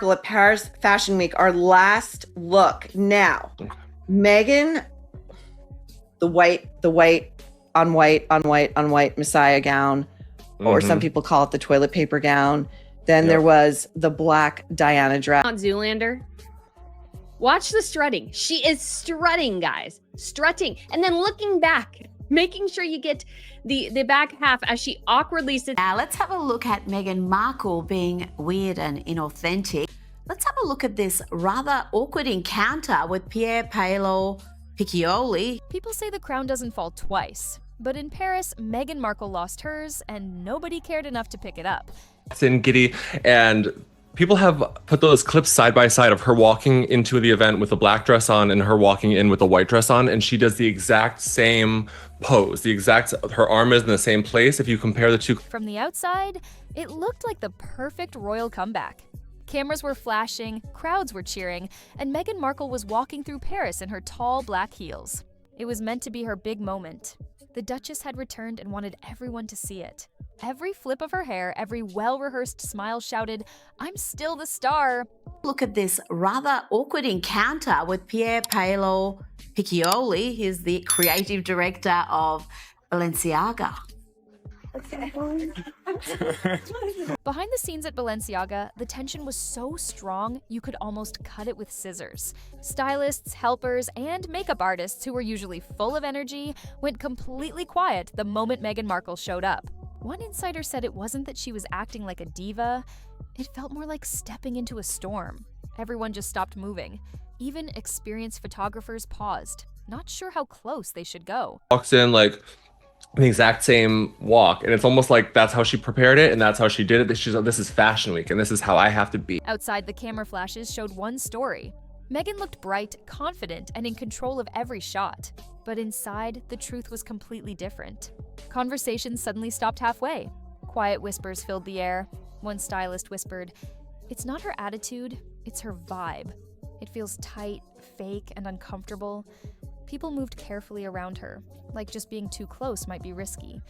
Markle at Paris Fashion Week, our last look. Now, Meghan, the white on white Messiah gown, or some people call it the toilet paper gown. Then there was the black Diana dress. On Zoolander. Watch the strutting. She is strutting, guys. Strutting. And then looking back, making sure you get the back half as she awkwardly sits. Now let's have a look at Meghan Markle being weird and inauthentic. Let's have a look at this rather awkward encounter with Pier Paolo Piccioli. People say the crown doesn't fall twice, but in Paris, Meghan Markle lost hers and nobody cared enough to pick it up. It's in Giddy, and people have put those clips side by side of her walking into the event with a black dress on and her walking in with a white dress on, and she does the exact same pose. Her arm is in the same place if you compare the two. From the outside, it looked like the perfect royal comeback. Cameras were flashing, crowds were cheering, and Meghan Markle was walking through Paris in her tall black heels. It was meant to be her big moment. The Duchess had returned and wanted everyone to see it. Every flip of her hair, every well-rehearsed smile shouted, "I'm still the star." Look at this rather awkward encounter with Pier Paolo Piccioli. He's the creative director of Balenciaga. Behind the scenes at Balenciaga, the tension was so strong you could almost cut it with scissors. Stylists, helpers, and makeup artists who were usually full of energy went completely quiet the moment Meghan Markle showed up. One insider said it wasn't that she was acting like a diva, it felt more like stepping into a storm. Everyone just stopped moving. Even experienced photographers paused, not sure how close they should go. Walks in like the exact same walk, and it's almost like that's how she prepared it and that's how she did it. She's like, this is fashion week and this is how I have to be. Outside, the camera flashes showed one story. Meghan looked bright, confident, and in control of every shot. But inside, the truth was completely different. Conversations suddenly stopped halfway. Quiet whispers filled the air. One stylist whispered, "It's not her attitude, it's her vibe. It feels tight, fake, and uncomfortable." People moved carefully around her, like just being too close might be risky.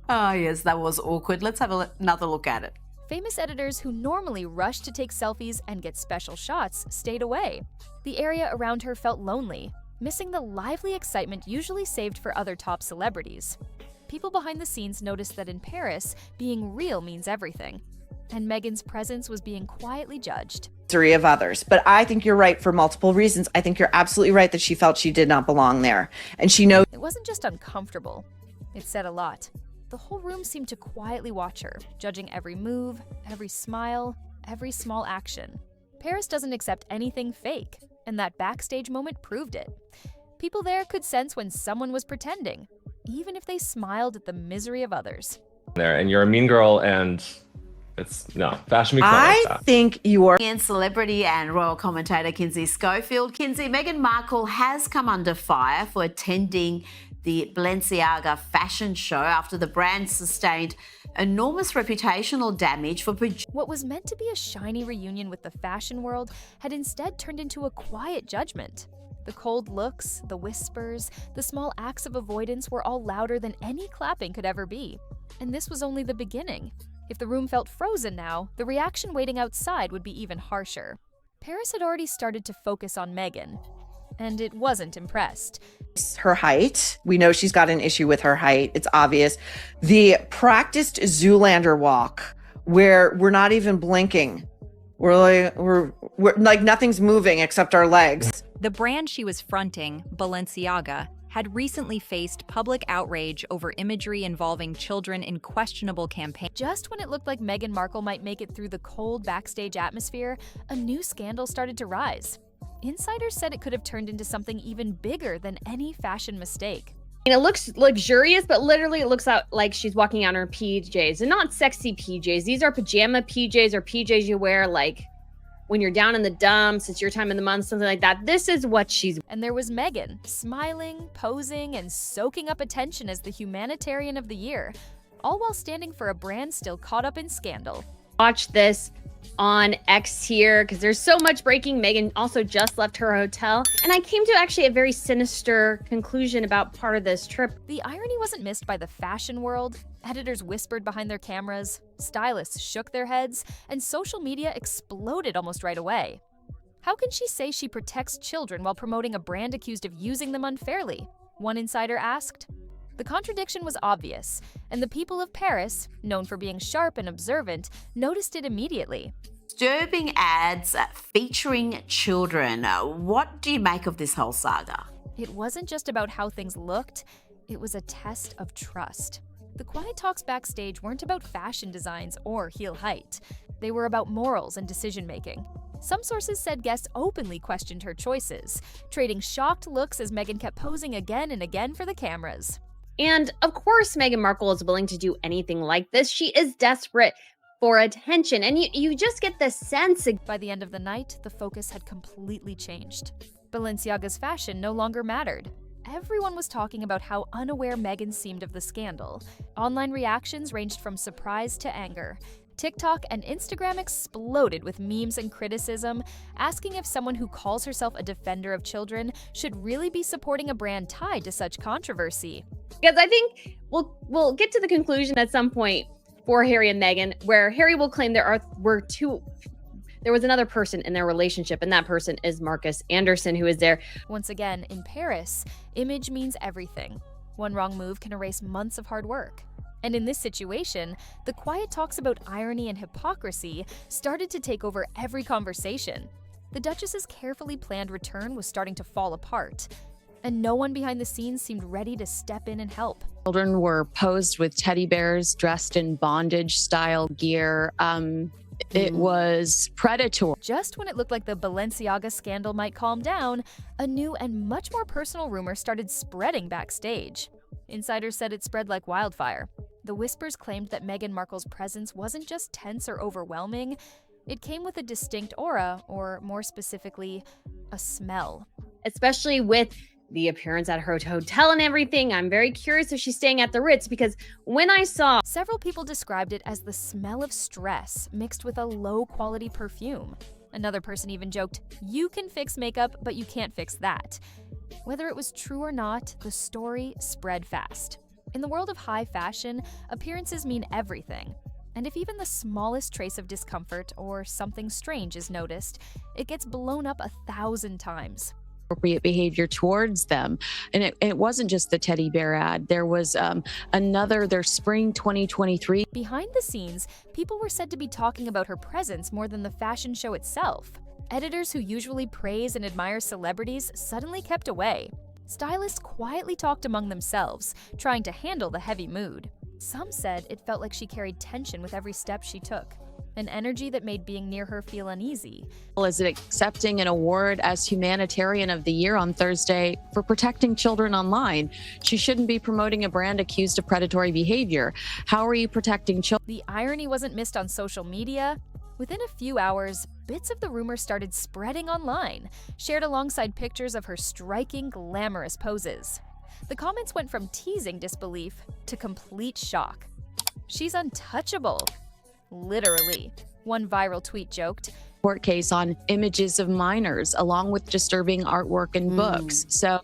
Oh yes, that was awkward. Let's have another look at it. Famous editors who normally rush to take selfies and get special shots stayed away. The area around her felt lonely, missing the lively excitement usually saved for other top celebrities. People behind the scenes noticed that in Paris, being real means everything, and Meghan's presence was being quietly judged. Of others, but I think you're right for multiple reasons. I think you're absolutely right that she felt she did not belong there, and she knows it wasn't just uncomfortable, it said a lot. The whole room seemed to quietly watch her, judging every move, every smile, every small action. Paris doesn't accept anything fake, and that backstage moment proved it. People there could sense when someone was pretending, even if they smiled at the misery of others. There, and you're a mean girl, and no, fashion week. I think you are. And celebrity and royal commentator Kinsey Schofield. Kinsey, Meghan Markle has come under fire for attending the Balenciaga fashion show after the brand sustained enormous reputational damage for what was meant to be a shiny reunion with the fashion world had instead turned into a quiet judgment. The cold looks, the whispers, the small acts of avoidance were all louder than any clapping could ever be. And this was only the beginning. If the room felt frozen now, the reaction waiting outside would be even harsher. Paris had already started to focus on Meghan, and it wasn't impressed. Her height. We know she's got an issue with her height. It's obvious. The practiced Zoolander walk, where we're not even blinking. We're like nothing's moving except our legs. The brand she was fronting, Balenciaga, had recently faced public outrage over imagery involving children in questionable campaigns. Just when it looked like Meghan Markle might make it through the cold backstage atmosphere, a new scandal started to rise. Insiders said it could have turned into something even bigger than any fashion mistake. And it looks luxurious, but literally it looks out like she's walking out in her PJs, and not sexy PJs. These are pajama PJs or PJs you wear like when you're down in the dumps, it's your time of the month, something like that. This is what she's... And there was Meghan, smiling, posing, and soaking up attention as the humanitarian of the year, all while standing for a brand still caught up in scandal. Watch this on X here because there's so much breaking. Meghan also just left her hotel, and I came to actually a very sinister conclusion about part of this trip. The irony wasn't missed by the fashion world. Editors whispered behind their cameras, stylists shook their heads, and social media exploded almost right away. How can she say she protects children while promoting a brand accused of using them unfairly? One insider asked. The contradiction was obvious, and the people of Paris, known for being sharp and observant, noticed it immediately. Disturbing ads featuring children. What do you make of this whole saga? It wasn't just about how things looked, it was a test of trust. The quiet talks backstage weren't about fashion designs or heel height. They were about morals and decision-making. Some sources said guests openly questioned her choices, trading shocked looks as Meghan kept posing again and again for the cameras. And of course, Meghan Markle is willing to do anything like this. She is desperate for attention. And you just get the sense. By the end of the night, the focus had completely changed. Balenciaga's fashion no longer mattered. Everyone was talking about how unaware Meghan seemed of the scandal. Online reactions ranged from surprise to anger. TikTok and Instagram exploded with memes and criticism, asking if someone who calls herself a defender of children should really be supporting a brand tied to such controversy. Because I think we'll get to the conclusion at some point for Harry and Meghan, where Harry will claim there was another person in their relationship, and that person is Marcus Anderson, who is there. Once again, in Paris, image means everything. One wrong move can erase months of hard work. And in this situation, the quiet talks about irony and hypocrisy started to take over every conversation. The Duchess's carefully planned return was starting to fall apart, and no one behind the scenes seemed ready to step in and help. Children were posed with teddy bears dressed in bondage-style gear. It was predatory. Just when it looked like the Balenciaga scandal might calm down, a new and much more personal rumor started spreading backstage. Insiders said it spread like wildfire. The whispers claimed that Meghan Markle's presence wasn't just tense or overwhelming, it came with a distinct aura, or more specifically, a smell. Especially with the appearance at her hotel and everything. I'm very curious if she's staying at the Ritz, because when I saw... Several people described it as the smell of stress mixed with a low-quality perfume. Another person even joked, "You can fix makeup, but you can't fix that." Whether it was true or not, the story spread fast. In the world of high fashion, appearances mean everything. And if even the smallest trace of discomfort or something strange is noticed, it gets blown up 1,000 times. Appropriate behavior towards them. And it wasn't just the teddy bear ad. There was their spring 2023. Behind the scenes, people were said to be talking about her presence more than the fashion show itself. Editors who usually praise and admire celebrities suddenly kept away. Stylists quietly talked among themselves, trying to handle the heavy mood. Some said it felt like she carried tension with every step she took, an energy that made being near her feel uneasy. Is it accepting an award as Humanitarian of the Year on Thursday for protecting children online? She shouldn't be promoting a brand accused of predatory behavior. How are you protecting children? The irony wasn't missed on social media. Within a few hours, bits of the rumor started spreading online, shared alongside pictures of her striking, glamorous poses. The comments went from teasing disbelief to complete shock. "She's untouchable." Literally. One viral tweet joked, Court case on images of minors, along with disturbing artwork and books. So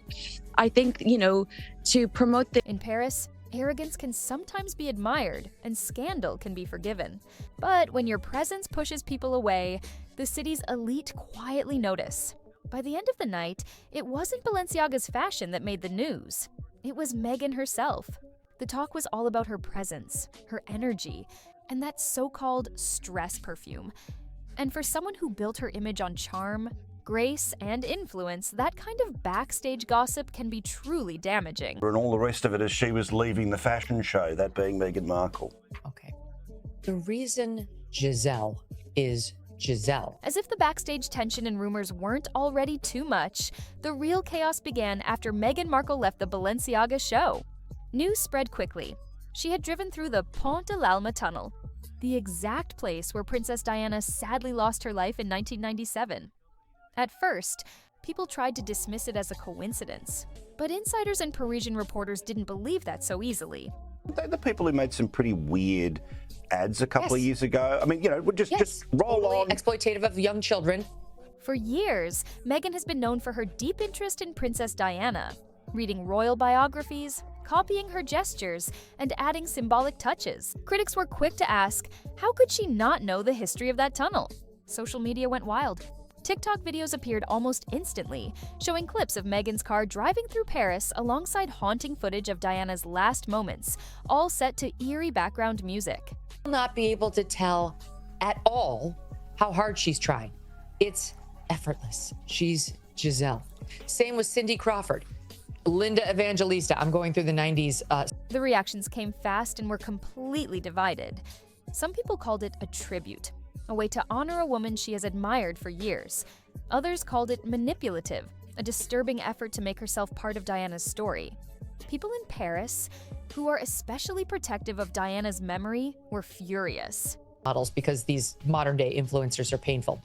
I think, to promote the... In Paris, arrogance can sometimes be admired and scandal can be forgiven. But when your presence pushes people away, the city's elite quietly notice. By the end of the night, it wasn't Balenciaga's fashion that made the news. It was Meghan herself. The talk was all about her presence, her energy, and that so-called stress perfume. And for someone who built her image on charm, grace, and influence, that kind of backstage gossip can be truly damaging. And all the rest of it as she was leaving the fashion show, that being Meghan Markle. Okay. The reason Giselle is Giselle. As if the backstage tension and rumors weren't already too much, the real chaos began after Meghan Markle left the Balenciaga show. News spread quickly. She had driven through the Pont de l'Alma tunnel, the exact place where Princess Diana sadly lost her life in 1997. At first, people tried to dismiss it as a coincidence, but insiders and Parisian reporters didn't believe that so easily. They're the people who made some pretty weird ads a couple of years ago. I mean, just roll on. Exploitative of young children. For years, Meghan has been known for her deep interest in Princess Diana, reading royal biographies, copying her gestures, and adding symbolic touches. Critics were quick to ask, how could she not know the history of that tunnel? Social media went wild. TikTok videos appeared almost instantly, showing clips of Meghan's car driving through Paris alongside haunting footage of Diana's last moments, all set to eerie background music. Will not be able to tell at all how hard she's trying. It's effortless. She's Giselle. Same with Cindy Crawford. Linda Evangelista. I'm going through the 90s. The reactions came fast and were completely divided. Some people called it a tribute, a way to honor a woman she has admired for years. Others called it manipulative, a disturbing effort to make herself part of Diana's story. People in Paris, who are especially protective of Diana's memory, were furious. Models, because these modern day influencers are painful.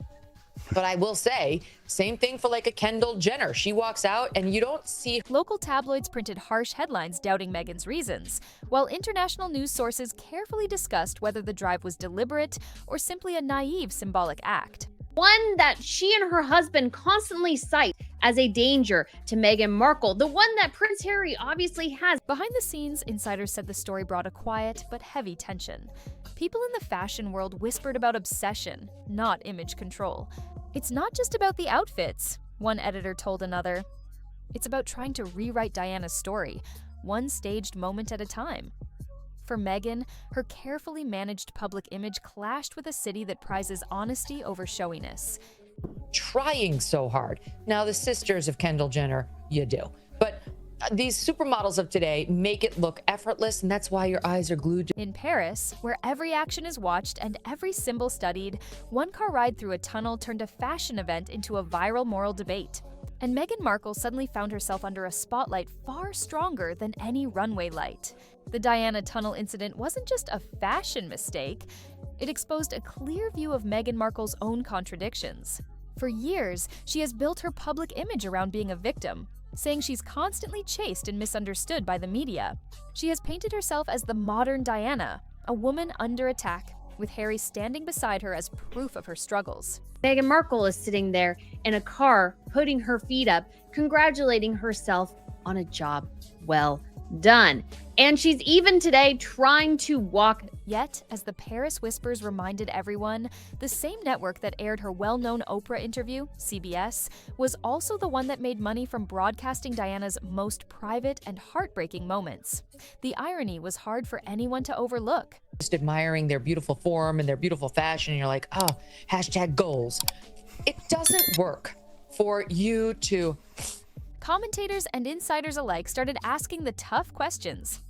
But I will say, same thing for like a Kendall Jenner. She walks out and you don't see. Local tabloids printed harsh headlines doubting Meghan's reasons, while international news sources carefully discussed whether the drive was deliberate or simply a naive symbolic act. One that she and her husband constantly cite as a danger to Meghan Markle, the one that Prince Harry obviously has. Behind the scenes, insiders said the story brought a quiet but heavy tension. People in the fashion world whispered about obsession, not image control. It's not just about the outfits, one editor told another. It's about trying to rewrite Diana's story, one staged moment at a time. For Meghan, her carefully managed public image clashed with a city that prizes honesty over showiness. Trying so hard. Now, the sisters of Kendall Jenner, you do. But these supermodels of today make it look effortless, and that's why your eyes are glued to. In Paris, where every action is watched and every symbol studied, one car ride through a tunnel turned a fashion event into a viral moral debate. And Meghan Markle suddenly found herself under a spotlight far stronger than any runway light. The Diana Tunnel incident wasn't just a fashion mistake, it exposed a clear view of Meghan Markle's own contradictions. For years, she has built her public image around being a victim, saying she's constantly chased and misunderstood by the media. She has painted herself as the modern Diana, a woman under attack, with Harry standing beside her as proof of her struggles. Meghan Markle is sitting there in a car, putting her feet up, congratulating herself on a job well done. And she's even today trying to walk. Yet, as the Paris Whispers reminded everyone, the same network that aired her well-known Oprah interview, CBS, was also the one that made money from broadcasting Diana's most private and heartbreaking moments. The irony was hard for anyone to overlook. Just admiring their beautiful form and their beautiful fashion, and you're like, oh, hashtag goals. It doesn't work for you to. Commentators and insiders alike started asking the tough questions.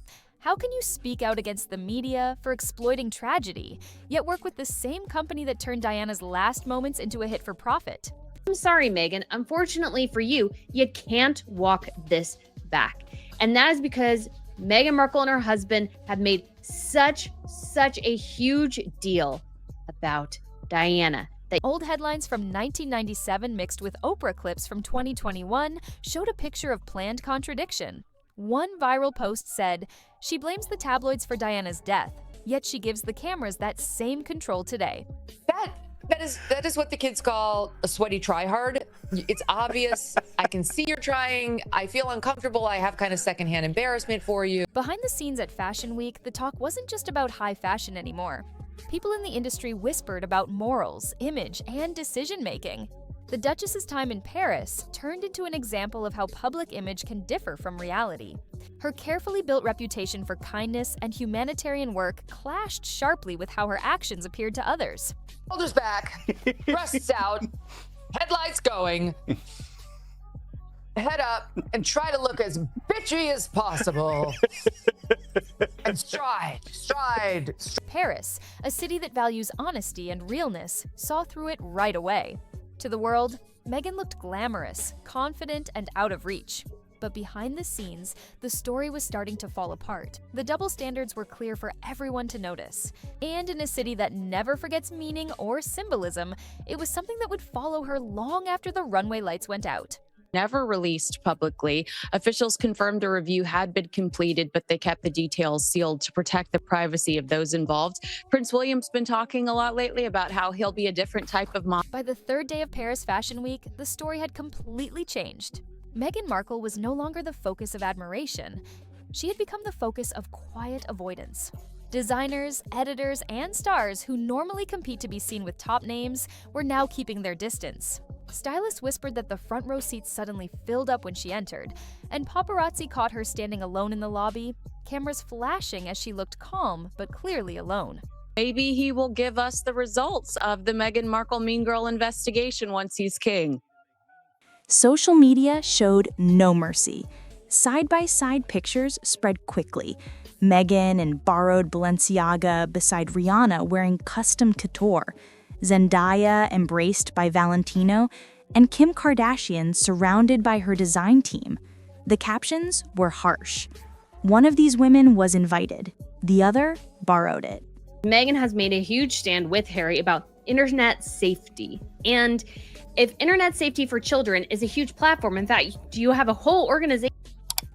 How can you speak out against the media for exploiting tragedy, yet work with the same company that turned Diana's last moments into a hit for profit? I'm sorry, Meghan. Unfortunately for you, you can't walk this back. And that is because Meghan Markle and her husband have made such a huge deal about Diana. Old headlines from 1997 mixed with Oprah clips from 2021 showed a picture of planned contradiction. One viral post said, she blames the tabloids for Diana's death, yet she gives the cameras that same control today. That is what the kids call a sweaty tryhard. It's obvious. I can see you're trying. I feel uncomfortable. I have kind of secondhand embarrassment for you. Behind the scenes at Fashion Week, the talk wasn't just about high fashion anymore. People in the industry whispered about morals, image, and decision-making. The Duchess's time in Paris turned into an example of how public image can differ from reality. Her carefully built reputation for kindness and humanitarian work clashed sharply with how her actions appeared to others. Shoulders back, breasts out, headlights going, head up, and try to look as bitchy as possible. And stride. Paris, a city that values honesty and realness, saw through it right away. To the world, Meghan looked glamorous, confident, and out of reach. But behind the scenes, the story was starting to fall apart. The double standards were clear for everyone to notice. And in a city that never forgets meaning or symbolism, it was something that would follow her long after the runway lights went out. never released publicly. Officials confirmed a review had been completed, but they kept the details sealed to protect the privacy of those involved. Prince William's been talking a lot lately about how he'll be a different type of mom. By the third day of Paris Fashion Week, the story had completely changed. Meghan Markle was no longer the focus of admiration. She had become the focus of quiet avoidance. Designers, editors, and stars who normally compete to be seen with top names were now keeping their distance. Stylists whispered that the front row seats suddenly filled up when she entered, and paparazzi caught her standing alone in the lobby, cameras flashing as she looked calm but clearly alone. Maybe he will give us the results of the Meghan Markle Mean Girl investigation once he's king. Social media showed no mercy. Side-by-side pictures spread quickly. Meghan in borrowed Balenciaga beside Rihanna wearing custom couture, Zendaya embraced by Valentino, and Kim Kardashian surrounded by her design team. The captions were harsh. One of these women was invited, the other borrowed it. Meghan has made a huge stand with Harry about internet safety. And if internet safety for children is a huge platform, in fact, you have a whole organization.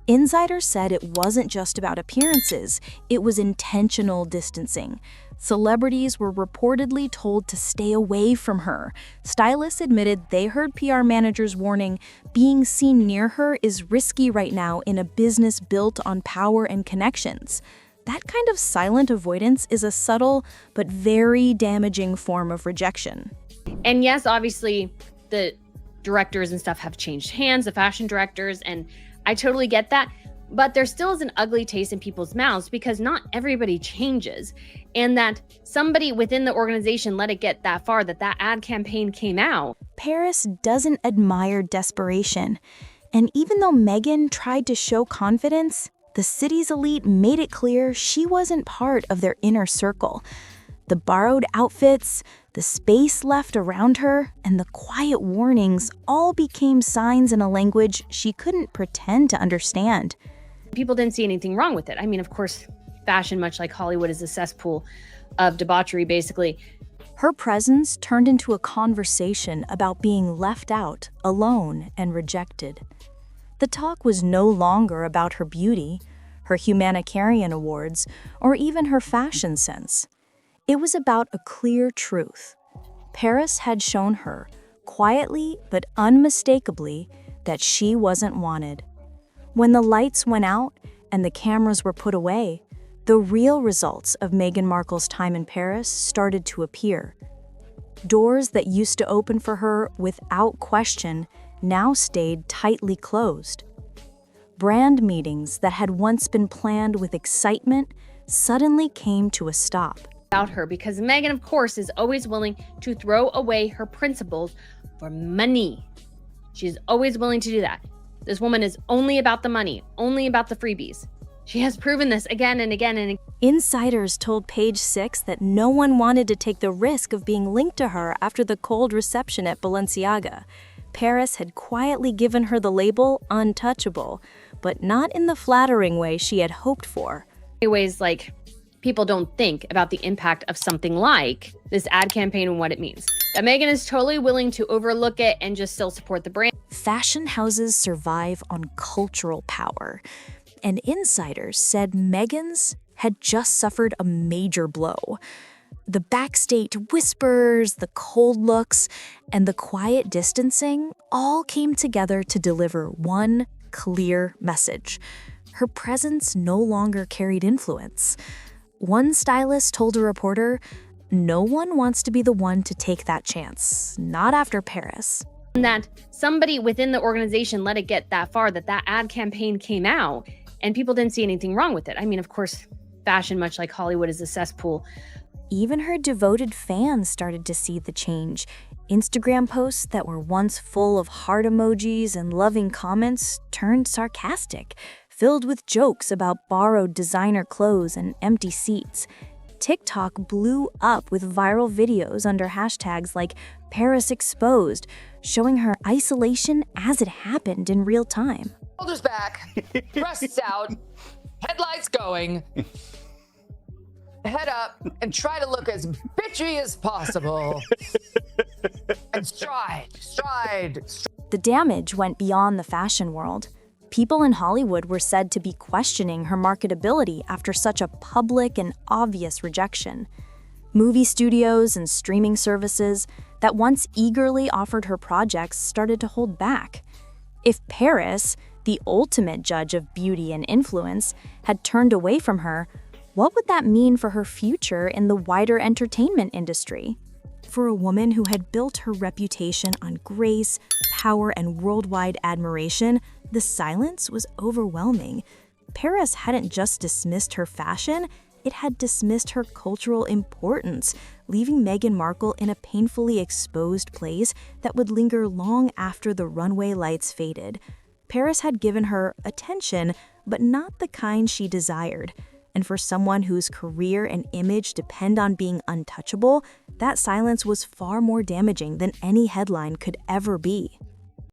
Insiders said it wasn't just about appearances, it was intentional distancing. Celebrities were reportedly told to stay away from her. Stylists admitted they heard PR managers warning, being seen near her is risky right now in a business built on power and connections. That kind of silent avoidance is a subtle but very damaging form of rejection. And yes, obviously, the directors and stuff have changed hands, the fashion directors, and I totally get that. But there still is an ugly taste in people's mouths because not everybody changes. And that somebody within the organization let it get that far that that ad campaign came out. Paris doesn't admire desperation. And even though Meghan tried to show confidence, the city's elite made it clear she wasn't part of their inner circle. The borrowed outfits, the space left around her, and the quiet warnings all became signs in a language she couldn't pretend to understand. People didn't see anything wrong with it. I mean, of course, fashion, much like Hollywood, is a cesspool of debauchery, basically. Her presence turned into a conversation about being left out, alone, and rejected. The talk was no longer about her beauty, her humanitarian awards, or even her fashion sense. It was about a clear truth. Paris had shown her, quietly but unmistakably, that she wasn't wanted. When the lights went out and the cameras were put away, the real results of Meghan Markle's time in Paris started to appear. Doors that used to open for her without question now stayed tightly closed. Brand meetings that had once been planned with excitement suddenly came to a stop. About her because Meghan, of course, is always willing to throw away her principles for money. She's always willing to do that. This woman is only about the money, only about the freebies. She has proven this again and again and again. Insiders told Page Six that no one wanted to take the risk of being linked to her after the cold reception at Balenciaga. Paris had quietly given her the label untouchable, but not in the flattering way she had hoped for. Anyways, like, people don't think about the impact of something like this ad campaign and what it means. That Meghan is totally willing to overlook it and just still support the brand. Fashion houses survive on cultural power, and insiders said Meghan's had just suffered a major blow. The backstage whispers, the cold looks, and the quiet distancing all came together to deliver one clear message. Her presence no longer carried influence. One stylist told a reporter, "No one wants to be the one to take that chance, not after Paris." And that somebody within the organization let it get that far that that ad campaign came out and people didn't see anything wrong with it. I mean, of course, fashion, much like Hollywood, is a cesspool. Even her devoted fans started to see the change. Instagram posts that were once full of heart emojis and loving comments turned sarcastic, filled with jokes about borrowed designer clothes and empty seats. TikTok blew up with viral videos under hashtags like Paris Exposed, showing her isolation as it happened in real time. Shoulders back, breasts out, headlights going, head up, and try to look as bitchy as possible. And stride. The damage went beyond the fashion world. People in Hollywood were said to be questioning her marketability after such a public and obvious rejection. Movie studios and streaming services that once eagerly offered her projects started to hold back. If Paris, the ultimate judge of beauty and influence, had turned away from her, what would that mean for her future in the wider entertainment industry? For a woman who had built her reputation on grace, power, and worldwide admiration, the silence was overwhelming. Paris hadn't just dismissed her fashion, it had dismissed her cultural importance, leaving Meghan Markle in a painfully exposed place that would linger long after the runway lights faded. Paris had given her attention, but not the kind she desired. And for someone whose career and image depend on being untouchable, that silence was far more damaging than any headline could ever be.